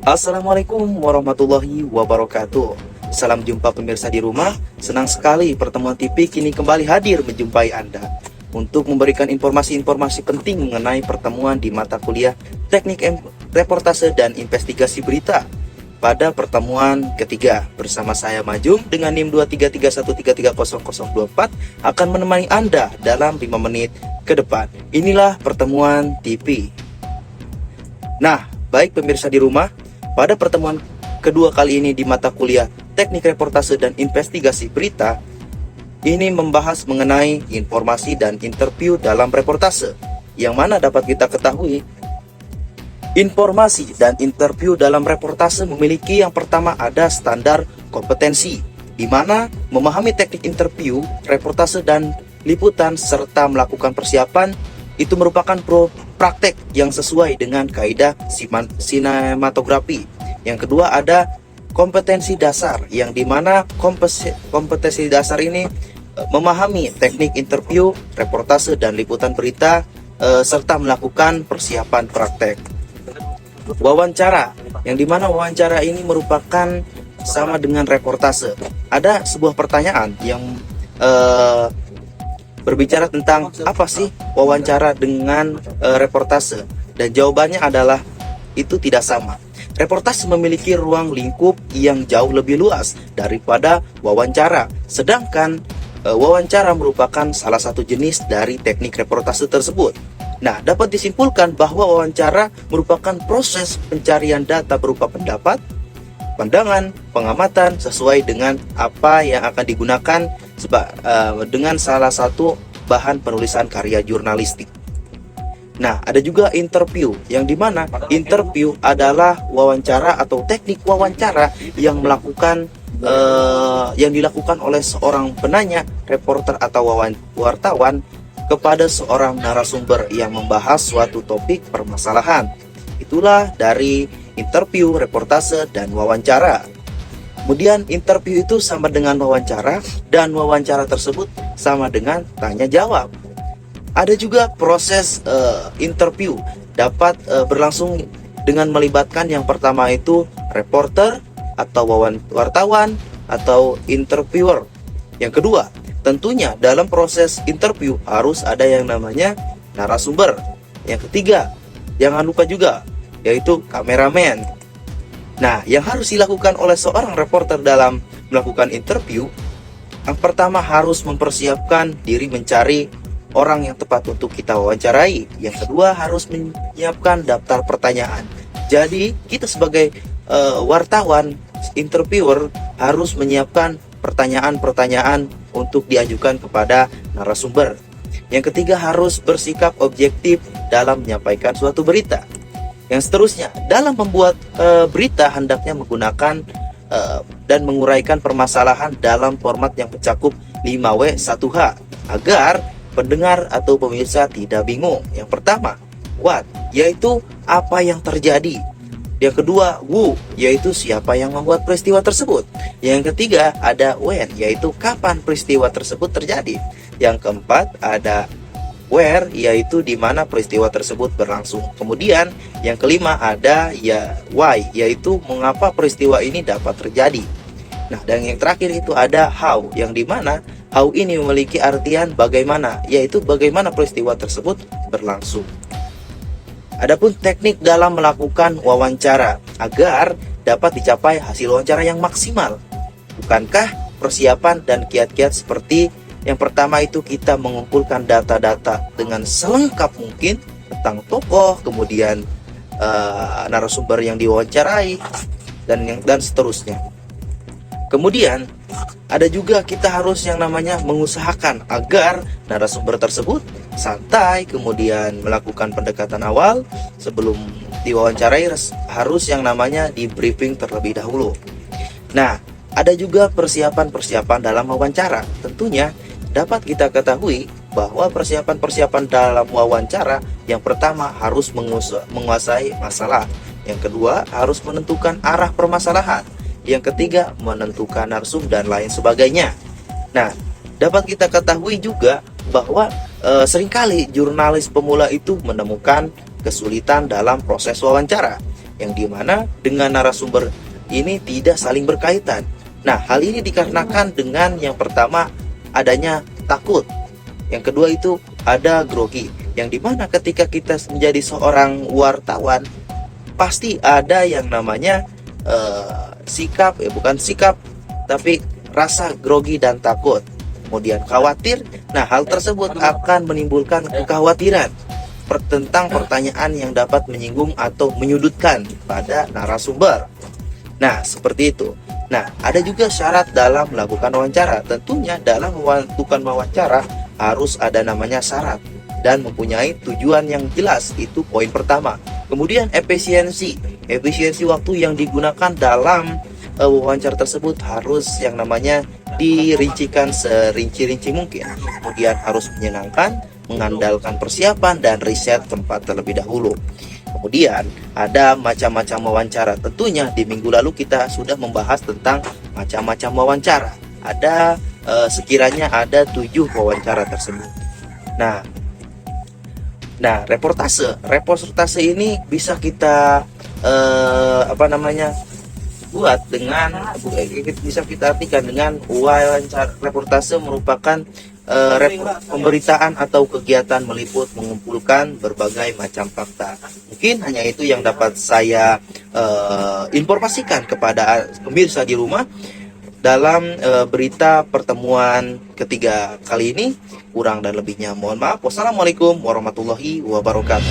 Assalamualaikum warahmatullahi wabarakatuh. Salam jumpa pemirsa di rumah. Senang sekali Pertemuan TV kini kembali hadir menjumpai Anda untuk memberikan informasi-informasi penting mengenai pertemuan di mata kuliah Teknik Reportase dan Investigasi Berita. Pada pertemuan ketiga bersama saya Majum dengan NIM 23313300024 akan menemani Anda dalam 5 menit ke depan. Inilah Pertemuan TV. Nah, baik pemirsa di rumah, pada pertemuan kedua kali ini di mata kuliah Teknik Reportase dan Investigasi Berita, ini membahas mengenai informasi dan interview dalam reportase, yang mana dapat kita ketahui, informasi dan interview dalam reportase memiliki yang pertama ada standar kompetensi, di mana memahami teknik interview, reportase dan liputan serta melakukan persiapan itu merupakan praktek yang sesuai dengan kaidah sinematografi. Yang kedua ada kompetensi dasar, yang dimana kompetensi dasar ini memahami teknik interview, reportase dan liputan berita serta melakukan persiapan praktek. Wawancara, yang dimana wawancara ini merupakan sama dengan reportase. Ada sebuah pertanyaan yang berbicara tentang apa sih wawancara dengan reportase, dan jawabannya adalah itu tidak sama. Reportase memiliki ruang lingkup yang jauh lebih luas daripada wawancara, sedangkan wawancara merupakan salah satu jenis dari teknik reportase tersebut. Nah, dapat disimpulkan bahwa wawancara merupakan proses pencarian data berupa pendapat, pandangan, pengamatan sesuai dengan apa yang akan digunakan dengan salah satu bahan penulisan karya jurnalistik. Nah, ada juga interview, yang dimana interview adalah wawancara atau teknik wawancara yang dilakukan oleh seorang penanya, reporter atau wartawan kepada seorang narasumber yang membahas suatu topik permasalahan. Itulah dari interview, reportase, dan wawancara. Kemudian interview itu sama dengan wawancara, dan wawancara tersebut sama dengan tanya jawab. Ada juga proses interview dapat berlangsung dengan melibatkan yang pertama itu reporter atau wartawan atau interviewer. Yang kedua, tentunya dalam proses interview harus ada yang namanya narasumber. Yang ketiga, jangan lupa juga yaitu kameramen. Nah, yang harus dilakukan oleh seorang reporter dalam melakukan interview, yang pertama harus mempersiapkan diri mencari orang yang tepat untuk kita wawancarai. Yang kedua harus menyiapkan daftar pertanyaan. Jadi kita sebagai wartawan, interviewer harus menyiapkan pertanyaan-pertanyaan untuk diajukan kepada narasumber. Yang ketiga harus bersikap objektif dalam menyampaikan suatu berita. Yang seterusnya, dalam membuat berita hendaknya menggunakan dan menguraikan permasalahan dalam format yang mencakup 5W1H agar pendengar atau pemirsa tidak bingung. Yang pertama, what, yaitu apa yang terjadi. Yang kedua, who, yaitu siapa yang membuat peristiwa tersebut. Yang ketiga, ada when, yaitu kapan peristiwa tersebut terjadi. Yang keempat, ada where, yaitu di mana peristiwa tersebut berlangsung. Kemudian yang kelima ada why, yaitu mengapa peristiwa ini dapat terjadi. Nah, dan yang terakhir itu ada how, yang dimana how ini memiliki artian bagaimana, yaitu bagaimana peristiwa tersebut berlangsung. Adapun teknik dalam melakukan wawancara agar dapat dicapai hasil wawancara yang maksimal. Bukankah persiapan dan kiat-kiat seperti yang pertama itu kita mengumpulkan data-data dengan selengkap mungkin tentang tokoh, kemudian narasumber yang diwawancarai, dan seterusnya. Kemudian ada juga kita harus yang namanya mengusahakan agar narasumber tersebut santai, kemudian melakukan pendekatan awal sebelum diwawancarai, harus yang namanya di briefing terlebih dahulu. Nah, ada juga persiapan-persiapan dalam wawancara. Tentunya dapat kita ketahui bahwa persiapan-persiapan dalam wawancara yang pertama harus menguasai masalah. Yang kedua harus menentukan arah permasalahan. Yang ketiga menentukan narsum dan lain sebagainya. Nah, dapat kita ketahui juga bahwa seringkali jurnalis pemula itu menemukan kesulitan dalam proses wawancara. yang dimana dengan narasumber ini tidak saling berkaitan. Nah, hal ini dikarenakan dengan yang pertama adanya takut, yang kedua itu ada grogi, yang dimana ketika kita menjadi seorang wartawan pasti ada yang namanya sikap, bukan sikap tapi rasa grogi dan takut, kemudian khawatir. Nah, hal tersebut akan menimbulkan kekhawatiran tentang pertanyaan yang dapat menyinggung atau menyudutkan pada narasumber. Nah, seperti itu. Nah, ada juga syarat dalam melakukan wawancara. Tentunya dalam melakukan wawancara harus ada namanya syarat dan mempunyai tujuan yang jelas. Itu poin pertama. Kemudian efisiensi waktu yang digunakan dalam wawancara tersebut harus yang namanya dirincikan serinci-rinci mungkin. Kemudian harus menyenangkan, mengandalkan persiapan dan riset tempat terlebih dahulu. Kemudian ada macam-macam wawancara. Tentunya di minggu lalu kita sudah membahas tentang macam-macam wawancara. Ada sekiranya ada 7 wawancara tersebut. Nah, reportase ini bisa kita buat dengan bisa kita artikan dengan wawancara. Reportase merupakan pemberitaan atau kegiatan meliput mengumpulkan berbagai macam fakta. Mungkin hanya itu yang dapat saya informasikan kepada pemirsa di rumah dalam berita pertemuan ketiga kali ini. Kurang dan lebihnya mohon maaf. Wassalamualaikum warahmatullahi wabarakatuh.